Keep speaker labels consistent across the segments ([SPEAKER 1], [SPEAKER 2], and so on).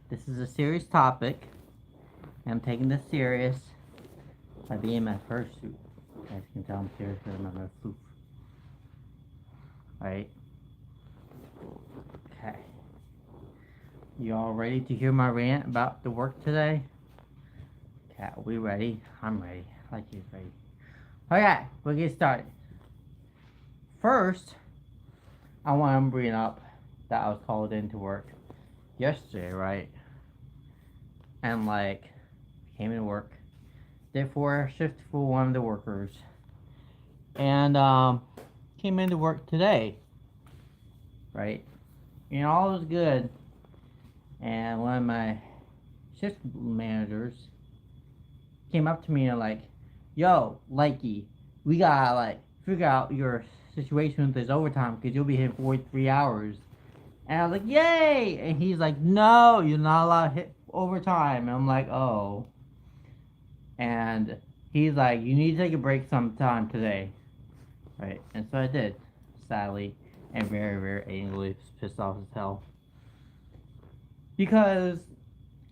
[SPEAKER 1] This is a serious topic. And I'm taking this serious by being in my fursuit. As you can tell, I'm serious because I'm in my floof. Right? Okay. You all ready to hear my rant about the work today? Okay, are we ready? I'm ready. Like you're ready. Okay, we'll get started. First, I want to bring up that I was called into work yesterday, right? And came into work, did 4 hour shift for one of the workers, and came into work today, right? All was good, and one of my shift managers came up to me and yo, likey, we gotta figure out your situation with this overtime because you'll be hitting 43 hours. And I was like, yay! And he's like, no, you're not allowed to hit overtime. And I'm like, oh. And he's like, you need to take a break sometime today. Right? And so I did, sadly, and very, very angrily, pissed off as hell. Because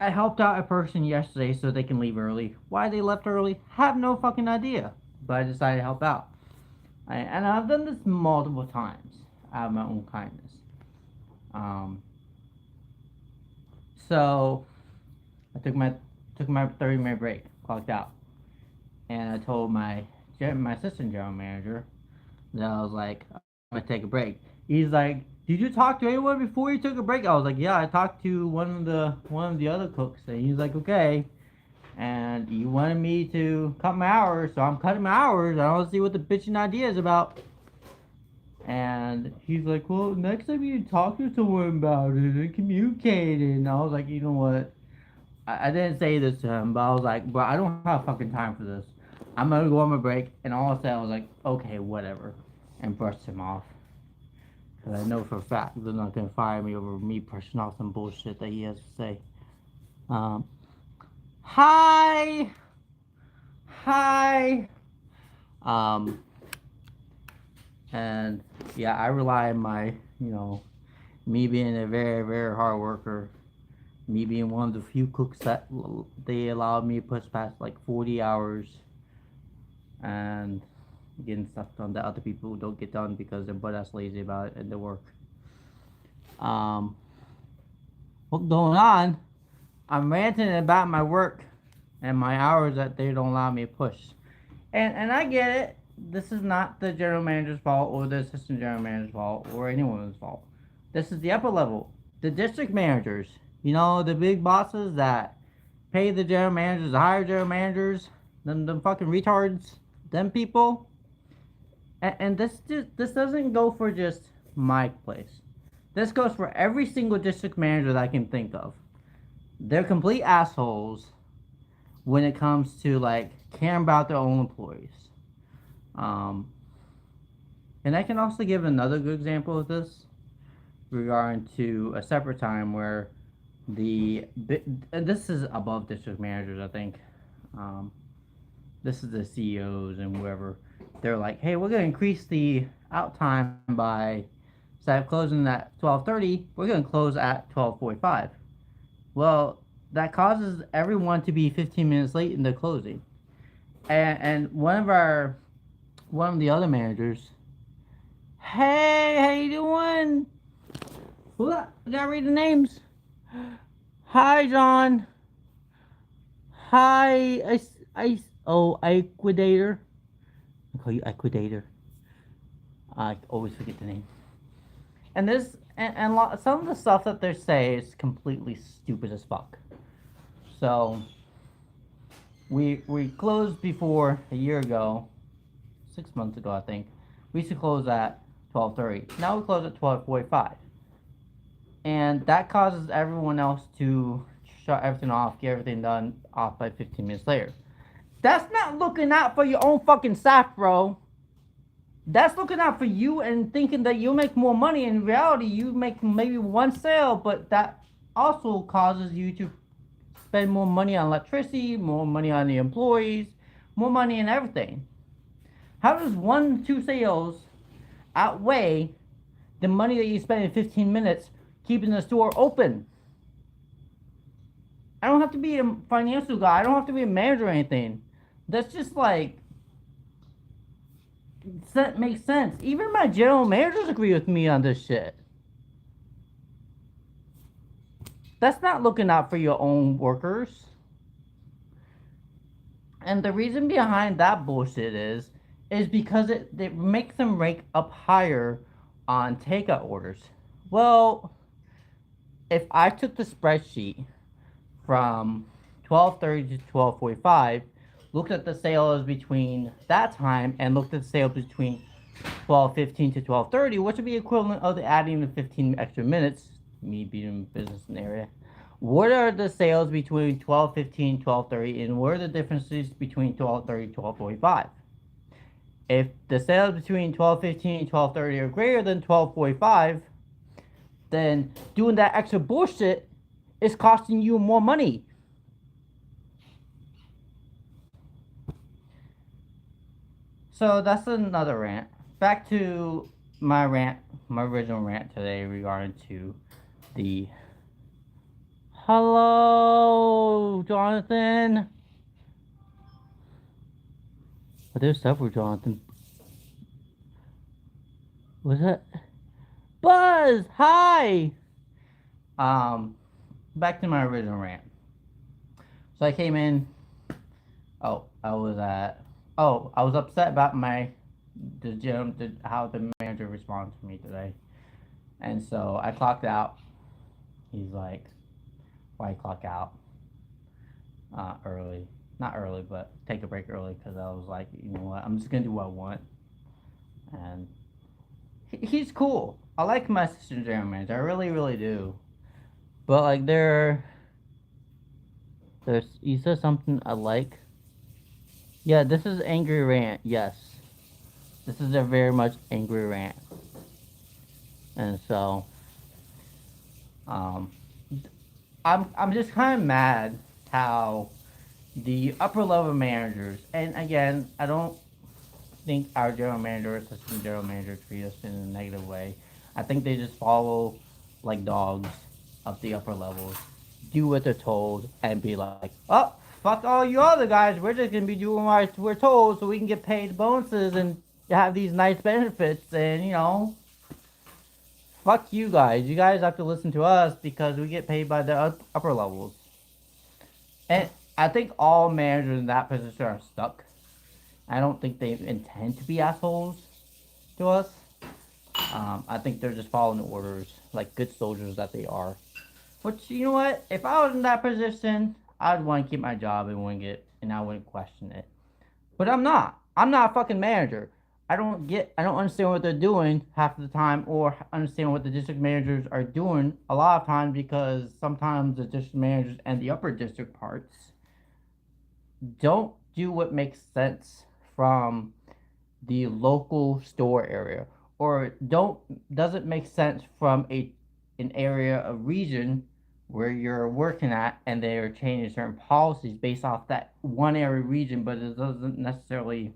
[SPEAKER 1] I helped out a person yesterday so they can leave early. Why they left early, have no fucking idea. But I decided to help out. And I've done this multiple times out of my own kindness. So I took my 30-minute break, clocked out, and I told my assistant general manager that I was like, I'm gonna take a break. He's like, did you talk to anyone before you took a break? I was like, yeah, I talked to one of the other cooks, and he's like, okay. And you wanted me to cut my hours, so I'm cutting my hours. I don't see what the bitching idea is about. And he's like, well, next time you talk to someone about it and communicate it. And I was like, you know what? I didn't say this to him, but I was like, bro, I don't have fucking time for this. I'm gonna go on my break. And all I said, I was like, okay, whatever. And brushed him off. Because I know for a fact they're not gonna fire me over me brushing off some bullshit that he has to say. Hi! Hi! And yeah, I rely on my, me being a very, very hard worker, me being one of the few cooks that they allowed me to push past 40 hours and getting stuff done that other people don't get done because they're butt ass lazy about it and their work. What's going on? I'm ranting about my work and my hours that they don't allow me to push. And I get it. This is not the general manager's fault or the assistant general manager's fault or anyone's fault. This is the upper level. The district managers. The big bosses that pay the general managers, the higher general managers, them fucking retards, them people. And this doesn't go for just my place. This goes for every single district manager that I can think of. They're complete assholes when it comes to caring about their own employees. And I can also give another good example of this regarding to a separate time where and this is above district managers, I think. This is the CEOs and whoever. They're like, hey, we're going to increase the out time by, instead of closing at 12:30, we're going to close at 12:45. Well, that causes everyone to be 15 minutes late in the closing. And one of the other managers, hey, how you doing? What? I gotta read the names. Hi, John. Hi, Equidator. I call you Equidator. I always forget the name. And this, and some of the stuff that they say is completely stupid as fuck. So, we closed before a year ago, 6 months ago, I think. We used to close at 12:30. Now we close at 12:45. And that causes everyone else to shut everything off, get everything done off by 15 minutes later. That's not looking out for your own fucking staff, bro. That's looking out for you and thinking that you'll make more money. In reality, you make maybe one sale, but that also causes you to spend more money on electricity, more money on the employees, more money in everything. How does 1-2 sales outweigh the money that you spend in 15 minutes keeping the store open? I don't have to be a financial guy. I don't have to be a manager or anything. That's just like that makes sense. Even my general managers agree with me on this shit. That's not looking out for your own workers. And the reason behind that bullshit is because it makes them rank up higher on takeout orders. Well, if I took the spreadsheet from 12:30 to 12:45, looked at the sales between that time and looked at the sales between 12:15 to 12:30, which would be equivalent of the adding the 15 extra minutes, me being in business in the area. What are the sales between 12:15 12:30, and what are the differences between 12:30 and 12:45? If the sales between 12:15 and 12:30 are greater than 12:45, then doing that extra bullshit is costing you more money. So that's another rant. Back to my rant, my original rant today regarding to the hello, Jonathan. But there's several Jonathan. Was that Buzz? Hi. Um, back to my original rant. So I came in. Oh, I was at. Oh, I was upset about the gym, how the manager responded to me today, and so I clocked out. He's like, "Why clock out early? Not early, but take a break early." Because I was like, you know what? I'm just gonna do what I want, and he's cool. I like my assistant general manager. I really, really do. But like there's you said something I like. Yeah, this is angry rant. Yes, this is a very much angry rant, and so um, I'm just kind of mad how the upper level managers, and again, I don't think our general manager, assistant general manager treat us in a negative way. I think they just follow like dogs up the upper levels, do what they're told, and be like, oh, fuck all you other guys. We're just gonna be doing what we're told so we can get paid bonuses and have these nice benefits. And fuck you guys. You guys have to listen to us because we get paid by the upper levels. And I think all managers in that position are stuck. I don't think they intend to be assholes to us. I think they're just following the orders like good soldiers that they are. Which, you know what? If I was in that position, I'd want to keep my job and I wouldn't question it. But I'm not. I'm not a fucking manager. I don't understand what they're doing half of the time or understand what the district managers are doing a lot of times because sometimes the district managers and the upper district parts don't do what makes sense from the local store area or don't doesn't make sense from an area, a region where you're working at and they are changing certain policies based off that one area region, but it doesn't necessarily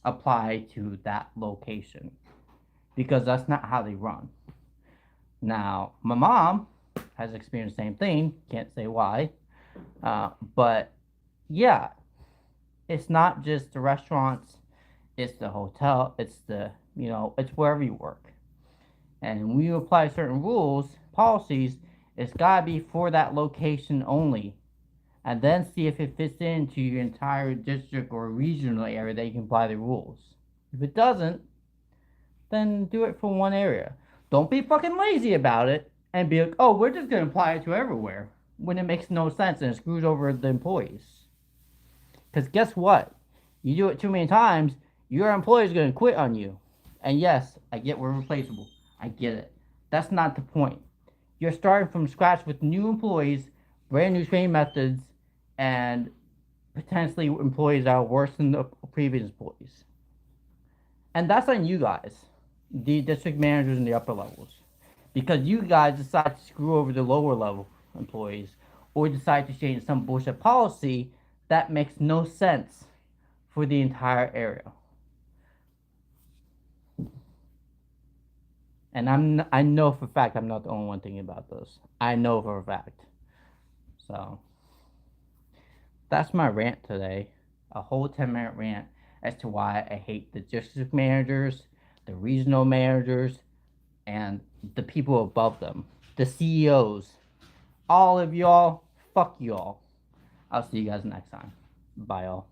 [SPEAKER 1] apply to that location because that's not how they run. Now, my mom has experienced the same thing. Can't say why, but yeah, it's not just the restaurants, it's the hotel, it's it's wherever you work. And when you apply certain rules, policies, it's gotta be for that location only. And then see if it fits into your entire district or regional area that you can apply the rules. If it doesn't, then do it for one area. Don't be fucking lazy about it and be like, oh, we're just gonna apply it to everywhere when it makes no sense and it screws over the employees. Because guess what? You do it too many times, your employer's going to quit on you. And yes, I get we're replaceable. I get it. That's not the point. You're starting from scratch with new employees, brand new training methods, and potentially employees that are worse than the previous employees. And that's on you guys, the district managers in the upper levels. Because you guys decide to screw over the lower level employees or decide to change some bullshit policy that makes no sense for the entire area. And I know for a fact I'm not the only one thinking about this. I know for a fact. So That's my rant today. A whole 10-minute rant as to why I hate the district managers, the regional managers, and the people above them. The CEOs. All of y'all, fuck y'all. I'll see you guys next time. Bye, y'all.